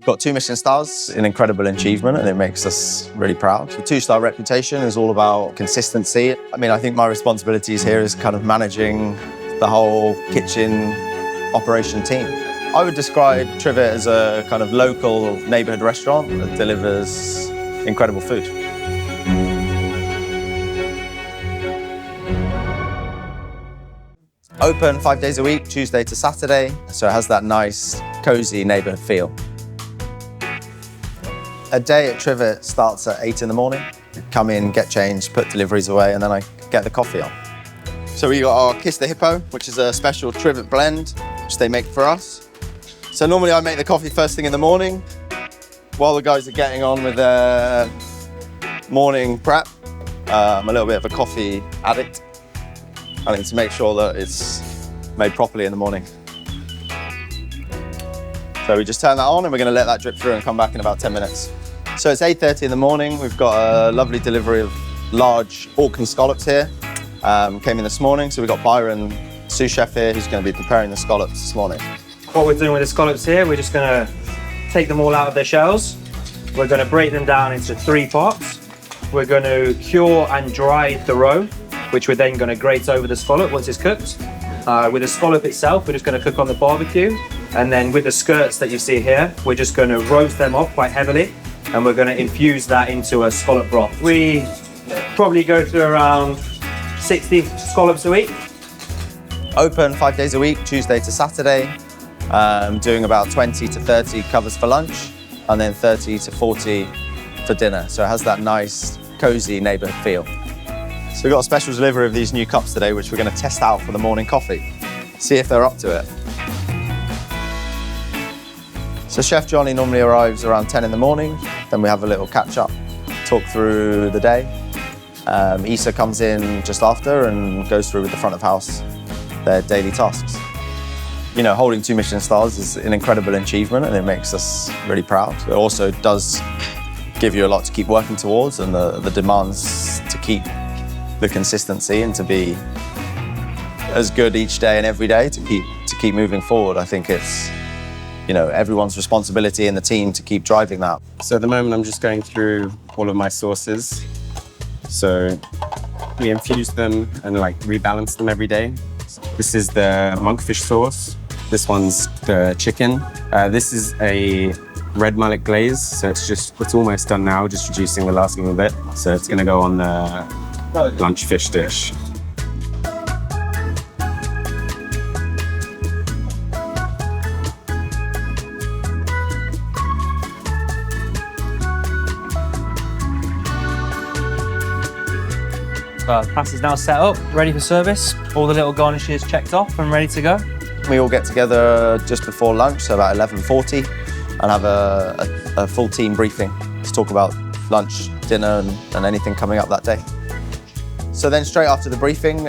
We've got 2 Michelin Stars, an incredible achievement, and it makes us really proud. The 2-star reputation is all about consistency. I mean, I think my responsibilities here is kind of managing the whole kitchen operation team. I would describe Trivet as a kind of local neighbourhood restaurant that delivers incredible food. Open 5 days a week, Tuesday to Saturday, so it has that nice, cosy neighbourhood feel. A day at Trivet starts at 8 in the morning. Come in, get changed, put deliveries away, and then I get the coffee on. So we got our Kiss the Hippo, which is a special Trivet blend, which they make for us. So normally I make the coffee first thing in the morning, while the guys are getting on with their morning prep. I'm a little bit of a coffee addict. I need to make sure that it's made properly in the morning. So we just turn that on and we're going to let that drip through and come back in about 10 minutes. So it's 8:30 in the morning. We've got a lovely delivery of large Orkney scallops here. Came in this morning, so we've got Byron, sous chef here, who's going to be preparing the scallops this morning. What we're doing with the scallops here, we're just going to take them all out of their shells. We're going to break them down into 3 parts. We're going to cure and dry the roe, which we're then going to grate over the scallop once it's cooked. With the scallop itself, we're just going to cook on the barbecue. And then with the skirts that you see here, we're just going to roast them off quite heavily. And we're going to infuse that into a scallop broth. We probably go through around 60 scallops a week. Open 5 days a week, Tuesday to Saturday. Doing about 20 to 30 covers for lunch, and then 30 to 40 for dinner. So it has that nice, cozy neighbourhood feel. So we've got a special delivery of these new cups today, which we're going to test out for the morning coffee. See if they're up to it. So Chef Jonny normally arrives around 10 in the morning. Then we have a little catch up, talk through the day. Issa comes in just after and goes through with the front of house their daily tasks. You know, holding 2 Michelin Stars is an incredible achievement and it makes us really proud. It also does give you a lot to keep working towards, and the demands to keep the consistency and to be as good each day and every day to keep moving forward. I think it's, you know, everyone's responsibility in the team to keep driving that. So at the moment I'm just going through all of my sauces. So we infuse them and like rebalance them every day. This is the monkfish sauce. This one's the chicken. This is a red mullet glaze. So it's almost done now, just reducing the last little bit. So it's gonna go on the lunch fish dish. Pasta's now set up, ready for service. All the little garnishes checked off and ready to go. We all get together just before lunch, so about 11:40, and have a full team briefing to talk about lunch, dinner, and anything coming up that day. So then straight after the briefing,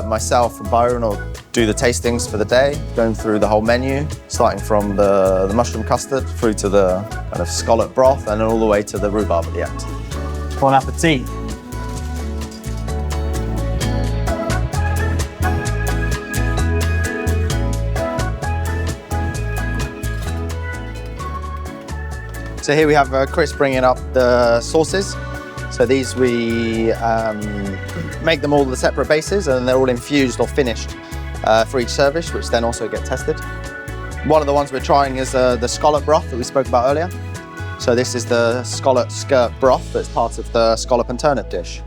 myself and Byron will do the tastings for the day, going through the whole menu, starting from the mushroom custard through to the kind of scallop broth, and then all the way to the rhubarb at the end. Bon appetit. So here we have Chris bringing up the sauces. So these we make them all the separate bases, and they're all infused or finished for each service, which then also get tested. One of the ones we're trying is the scallop broth that we spoke about earlier. So this is the scallop skirt broth that's part of the scallop and turnip dish.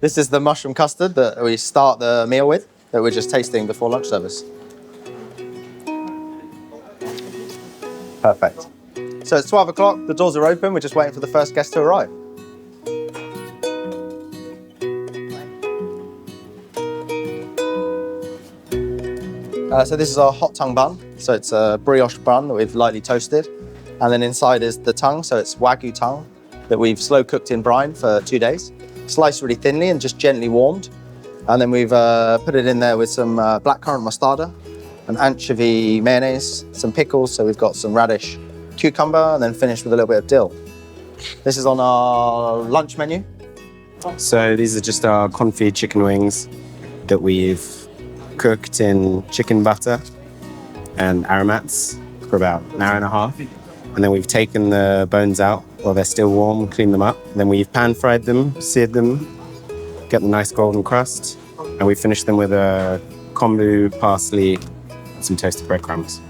This is the mushroom custard that we start the meal with, that we're just tasting before lunch service. Perfect. So it's 12 o'clock, the doors are open, we're just waiting for the first guest to arrive. So this is our hot tongue bun. So it's a brioche bun that we've lightly toasted. And then inside is the tongue, so it's Wagyu tongue that we've slow cooked in brine for 2 days. Sliced really thinly and just gently warmed. And then we've put it in there with some blackcurrant mostarda, an anchovy mayonnaise, some pickles, so we've got some radish, cucumber, and then finished with a little bit of dill. This is on our lunch menu. So these are just our confit chicken wings that we've cooked in chicken butter. and aromats for about an hour and a half. And then we've taken the bones out while they're still warm, cleaned them up. Then we've pan-fried them, seared them, get the nice golden crust, and we finish them with a kombu, parsley, and some toasted breadcrumbs.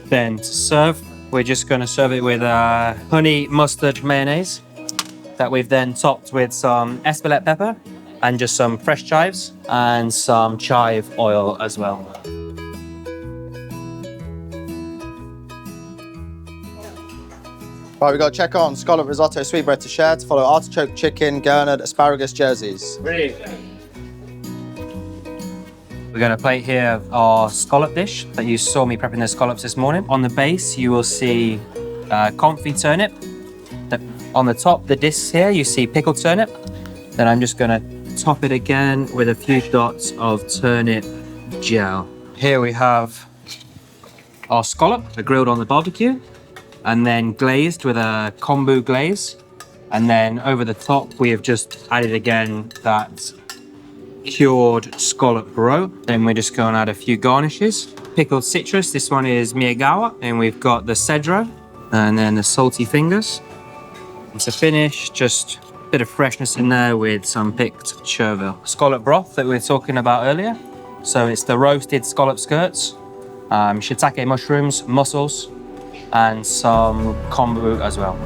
Then to serve, we're just going to serve it with honey mustard mayonnaise that we've then topped with some espelette pepper and just some fresh chives and some chive oil as well. Right, we've got to check on scallop risotto, sweetbread to share, to follow artichoke chicken, gurnard, asparagus jerseys. We're going to plate here our scallop dish that you saw me prepping the scallops this morning. On the base, you will see confit turnip. On the top, the discs here, you see pickled turnip. Then I'm just going to top it again with a few dots of turnip gel. Here we have our scallop, grilled on the barbecue, and then glazed with a kombu glaze. And then over the top, we have just added again that cured scallop roe. Then we're just going to add a few garnishes. Pickled citrus, this one is Miyagawa, and we've got the cedro, and then the salty fingers. And to finish, just a bit of freshness in there with some picked chervil. Scallop broth that we were talking about earlier. So it's the roasted scallop skirts, shiitake mushrooms, mussels, and some kombu as well.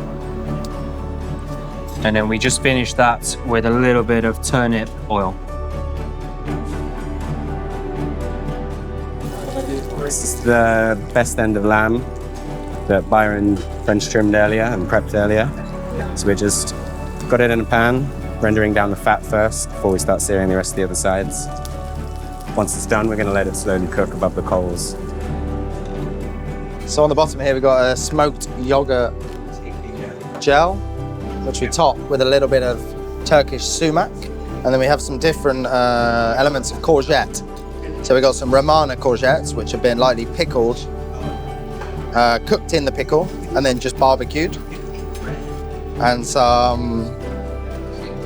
And then we just finish that with a little bit of turnip oil. This is the best end of lamb that Byron French trimmed earlier and prepped earlier. So we just got it in a pan, rendering down the fat first before we start searing the rest of the other sides. Once it's done, we're going to let it slowly cook above the coals. So on the bottom here, we've got a smoked yogurt gel, which we top with a little bit of Turkish sumac. And then we have some different elements of courgette. So we've got some Romana courgettes, which have been lightly pickled, cooked in the pickle, and then just barbecued. And some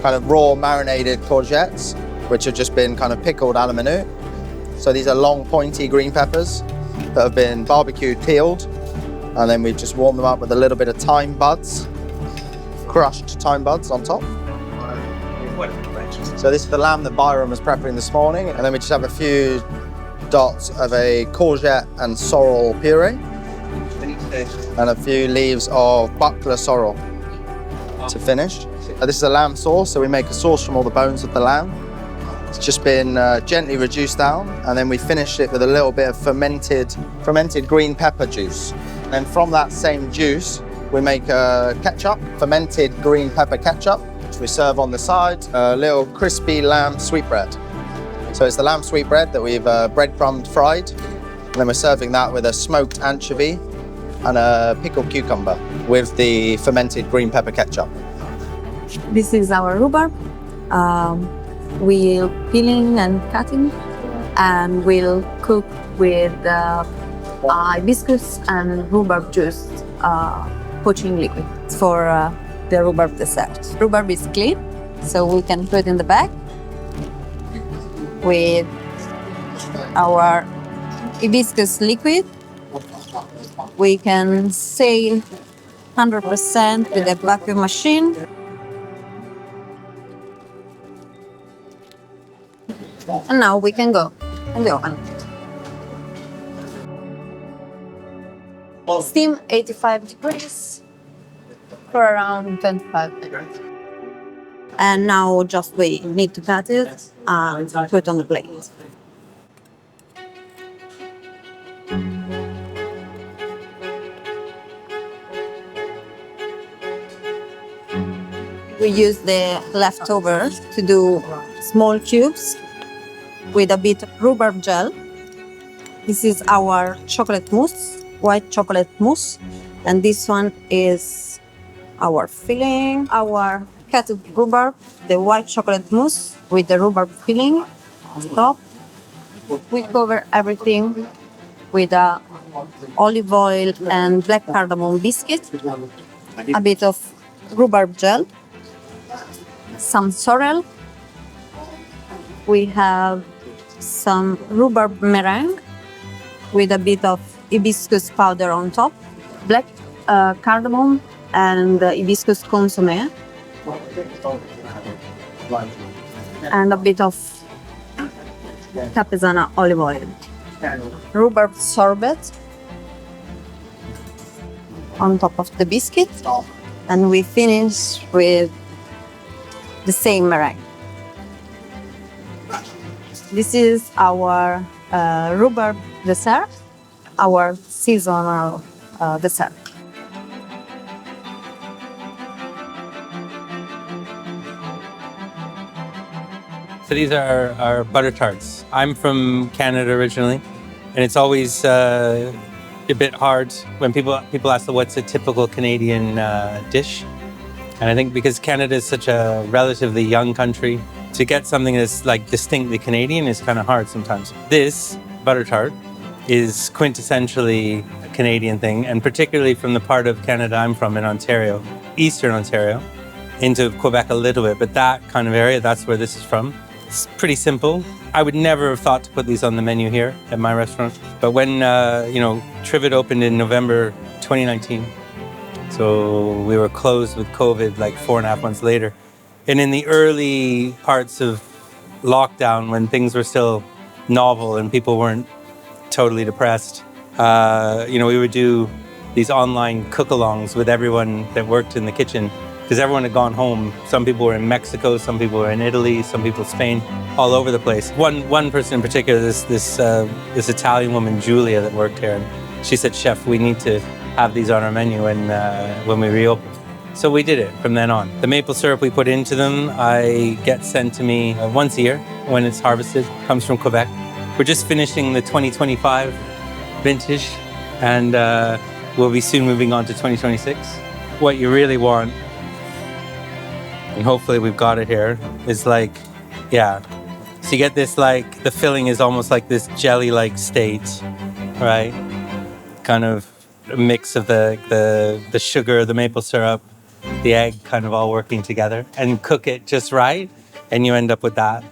kind of raw marinated courgettes, which have just been kind of pickled a la minute. So these are long, pointy green peppers that have been barbecued, peeled, and then we've just warmed them up with a little bit of thyme buds, crushed thyme buds on top. So this is the lamb that Byron was prepping this morning, and then we just have a few dots of a courgette and sorrel puree, and a few leaves of buckler sorrel to finish. This is a lamb sauce, so we make a sauce from all the bones of the lamb. It's just been gently reduced down, and then we finish it with a little bit of fermented green pepper juice. And then from that same juice, we make a ketchup, fermented green pepper ketchup, which we serve on the side, a little crispy lamb sweetbread. So it's the lamb sweetbread that we've breadcrumbed fried, and then we're serving that with a smoked anchovy and a pickled cucumber with the fermented green pepper ketchup. This is our rhubarb. We'll peeling and cutting, and we'll cook with hibiscus and rhubarb juice poaching liquid for the rhubarb dessert. Rhubarb is clean, so we can put in the bag with our hibiscus liquid. We can seal 100% with a vacuum machine. And now we can go in the oven. Steam 85 degrees for around 25 minutes. And now just we need to cut it and put on the plate. We use the leftovers to do small cubes with a bit of rhubarb gel. This is our chocolate mousse, white chocolate mousse. And this one is our filling, our cut rhubarb, the white chocolate mousse with the rhubarb filling on top. We cover everything with olive oil and black cardamom biscuit, a bit of rhubarb gel, some sorrel. We have some rhubarb meringue with a bit of hibiscus powder on top, black cardamom, and hibiscus consommé, and a bit of Capesana olive oil. Rhubarb sorbet on top of the biscuit, and we finish with the same meringue. This is our rhubarb dessert, our seasonal dessert. So these are our butter tarts. I'm from Canada originally, and it's always a bit hard when people ask what's a typical Canadian dish. And I think because Canada is such a relatively young country, to get something that's like distinctly Canadian is kind of hard sometimes. This butter tart is quintessentially a Canadian thing, and particularly from the part of Canada I'm from in Ontario, Eastern Ontario, into Quebec a little bit, but that kind of area, that's where this is from. It's pretty simple. I would never have thought to put these on the menu here at my restaurant. But when, Trivet opened in November 2019, so we were closed with COVID like 4.5 months later. And in the early parts of lockdown, when things were still novel and people weren't totally depressed, we would do these online cook-alongs with everyone that worked in the kitchen, because everyone had gone home. Some people were in Mexico, some people were in Italy, some people Spain, all over the place. One person in particular, this Italian woman, Julia, that worked here, and she said, "Chef, we need to have these on our menu when we reopen." So we did it from then on. The maple syrup we put into them, I get sent to me once a year when it's harvested. Comes from Quebec. We're just finishing the 2025 vintage, and we'll be soon moving on to 2026. What you really want, and hopefully we've got it here, is like, so you get this, like, the filling is almost like this jelly-like state, right? Kind of a mix of the sugar, the maple syrup, the egg kind of all working together, and cook it just right, and you end up with that.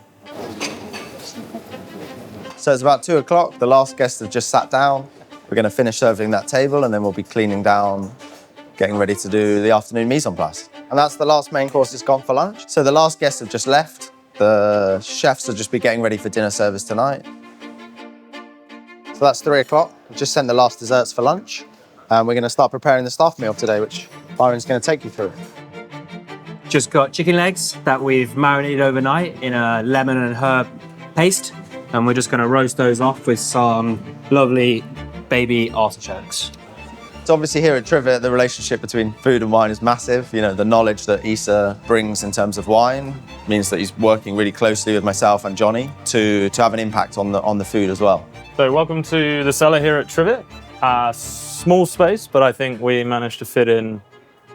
So it's about 2 o'clock. The last guests have just sat down. We're going to finish serving that table, and then we'll be cleaning down, getting ready to do the afternoon mise en place. And that's the last main course that's gone for lunch. So the last guests have just left. The chefs will just be getting ready for dinner service tonight. So that's 3 o'clock. We've just sent the last desserts for lunch. And we're going to start preparing the staff meal today, which Byron's going to take you through. Just got chicken legs that we've marinated overnight in a lemon and herb paste. And we're just going to roast those off with some lovely baby artichokes. So obviously here at Trivet, the relationship between food and wine is massive. You know, the knowledge that Issa brings in terms of wine means that he's working really closely with myself and Jonny to have an impact on the food as well. So welcome to the cellar here at Trivet. Small space, but I think we managed to fit in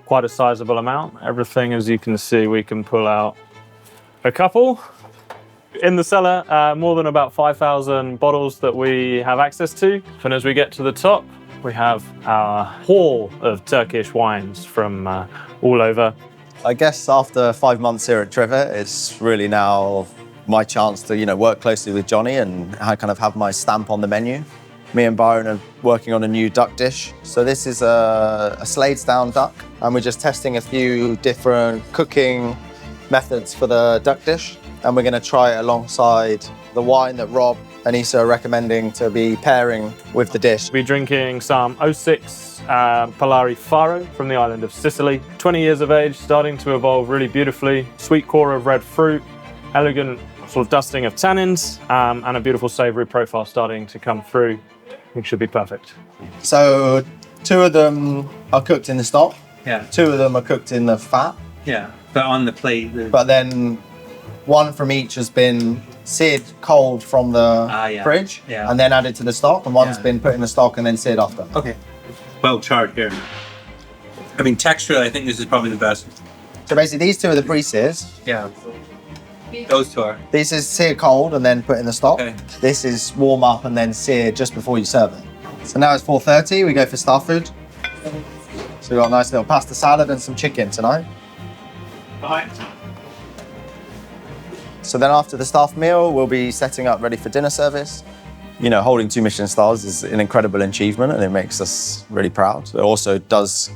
quite a sizable amount. Everything, as you can see, we can pull out a couple. In the cellar, more than about 5,000 bottles that we have access to. And as we get to the top, we have our hall of Turkish wines from all over. I guess after 5 months here at Trivet, it's really now my chance to, work closely with Jonny and I kind of have my stamp on the menu. Me and Byron are working on a new duck dish. So this is a Sladesdown duck, and we're just testing a few different cooking methods for the duck dish. And we're going to try it alongside the wine that Rob and Issa are recommending to be pairing with the dish. We'll be drinking some 06 Polari Faro from the island of Sicily. 20 years of age, starting to evolve really beautifully. Sweet core of red fruit, elegant sort of dusting of tannins, and a beautiful savoury profile starting to come through. I think should be perfect. So 2 of them are cooked in the stock. Yeah. 2 of them are cooked in the fat. Yeah, but on the plate. But then 1 from each has been seared cold from the fridge and then added to the stock, and one's been put in the stock and then seared after. Okay. Well charred here. I mean, texturally, I think this is probably the best. So basically these 2 are the pre-sears. Yeah. Those 2 are. This is seared cold and then put in the stock. Okay. This is warm up and then seared just before you serve it. So now it's 4:30, we go for star food. So we've got a nice little pasta salad and some chicken tonight. Bye. So then after the staff meal, we'll be setting up ready for dinner service. You know, holding 2 Michelin stars is an incredible achievement and it makes us really proud. It also does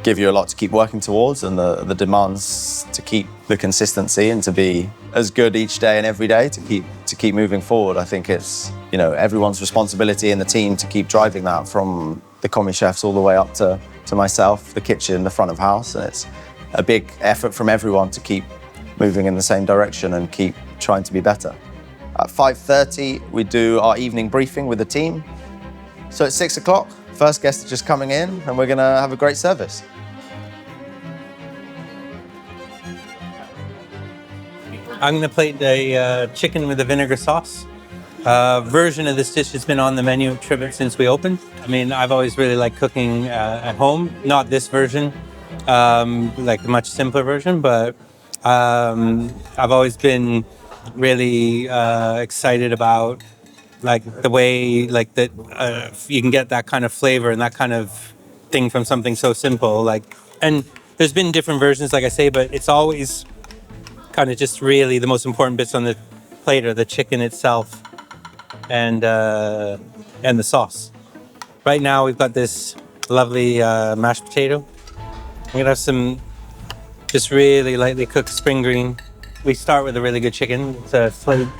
give you a lot to keep working towards, and the demands to keep the consistency and to be as good each day and every day to keep moving forward. I think it's, you know, everyone's responsibility in the team to keep driving that, from the commis chefs all the way up to myself, the kitchen, the front of house, and it's a big effort from everyone to keep moving in the same direction and keep trying to be better. At 5:30, we do our evening briefing with the team. So at 6 o'clock, first guest is just coming in and we're gonna have a great service. I'm going to plate a chicken with a vinegar sauce. Version of this dish has been on the menu at Trivet since we opened. I mean, I've always really liked cooking at home. Not this version, like the much simpler version, but I've always been really excited about like the way like that you can get that kind of flavor and that kind of thing from something so simple. Like, and there's been different versions, like I say, but it's always kind of just really the most important bits on the plate are the chicken itself and the sauce. Right now we've got this lovely mashed potato. I'm gonna have some just really lightly cooked spring green. We start with a really good chicken. It's a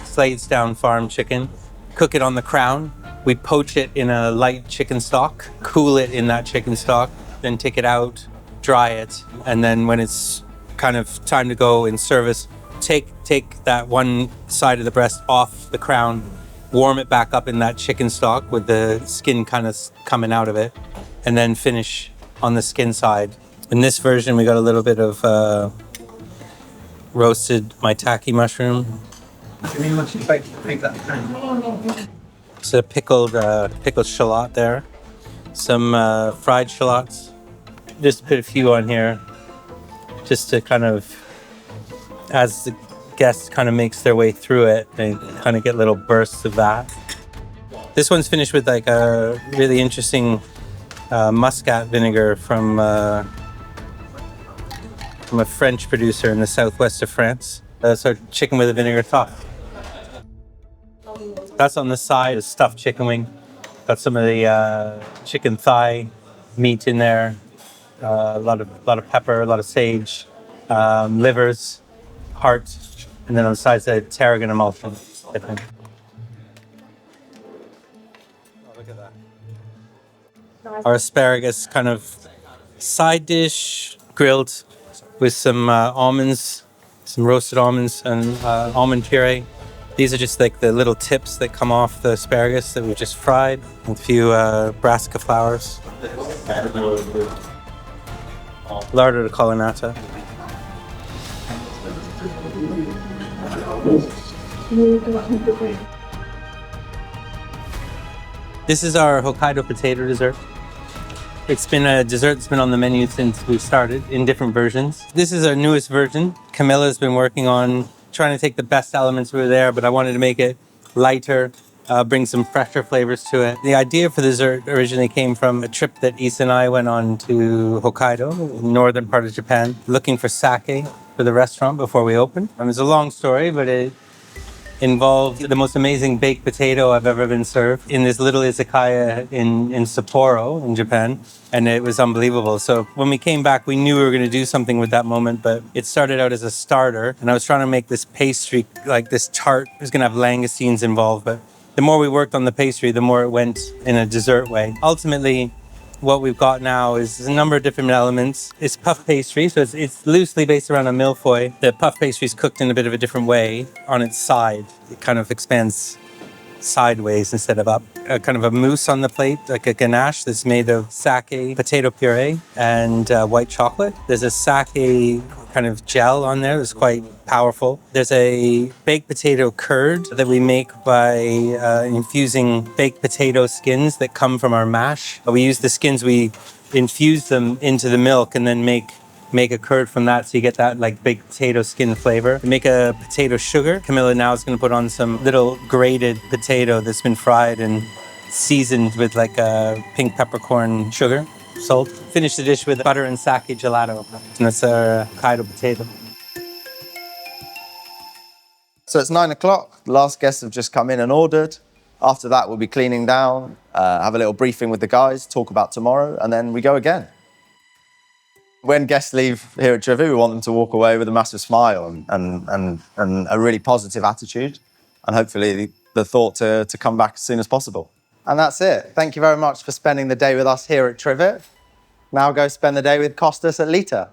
Slades Down farm chicken. Cook it on the crown. We poach it in a light chicken stock, cool it in that chicken stock, then take it out, dry it, and then when it's kind of time to go in service, take that one side of the breast off the crown, warm it back up in that chicken stock with the skin kind of coming out of it, and then finish on the skin side. In this version, we got a little bit of roasted maitake mushroom. It's a pickled shallot there. Some fried shallots. Just put a few on here, just to kind of, as the guests kind of makes their way through it, they kind of get little bursts of that. This one's finished with like a really interesting muscat vinegar from a French producer in the southwest of France. So chicken with a vinegar sauce. That's on the side, a stuffed chicken wing. Got some of the chicken thigh meat in there. A lot of pepper, a lot of sage, livers, heart, and then on the sides the tarragon emulsion. I think. Oh, look at that. Our asparagus kind of side dish, grilled with some almonds, some roasted almonds and almond puree. These are just like the little tips that come off the asparagus that we've just fried, with a few brassica flowers. Lardo de colonnata. This is our Hokkaido potato dessert. It's been a dessert that's been on the menu since we started in different versions. This is our newest version. Camilla's been working on trying to take the best elements that were there, but I wanted to make it lighter, bring some fresher flavors to it. The idea for the dessert originally came from a trip that Issa and I went on to Hokkaido, northern part of Japan, looking for sake for the restaurant before we opened. It was a long story, but it involved the most amazing baked potato I've ever been served in this little izakaya in Sapporo in Japan, and it was unbelievable. So when we came back, we knew we were going to do something with that moment, but it started out as a starter, and I was trying to make this pastry, like this tart. It was going to have langoustines involved, but the more we worked on the pastry, the more it went in a dessert way. Ultimately, what we've got now is a number of different elements. It's puff pastry, so it's loosely based around a millefeuille. The puff pastry is cooked in a bit of a different way on its side. It kind of expands sideways instead of up. Kind of a mousse on the plate, like a ganache that's made of sake, potato puree, and white chocolate. There's a sake kind of gel on there that's quite powerful. There's a baked potato curd that we make by infusing baked potato skins that come from our mash. We use the skins, we infuse them into the milk and then make a curd from that, so you get that like baked potato skin flavor. We make a potato sugar. Camilla now is going to put on some little grated potato that's been fried and seasoned with like a pink peppercorn sugar, salt. Finish the dish with butter and sake gelato. And that's our Hokkaido potato. So it's 9 o'clock. The last guests have just come in and ordered. After that, we'll be cleaning down, have a little briefing with the guys, talk about tomorrow, and then we go again. When guests leave here at Trivet, we want them to walk away with a massive smile and a really positive attitude, and hopefully the thought to come back as soon as possible. And that's it. Thank you very much for spending the day with us here at Trivet. Now go spend the day with Costas at Lita.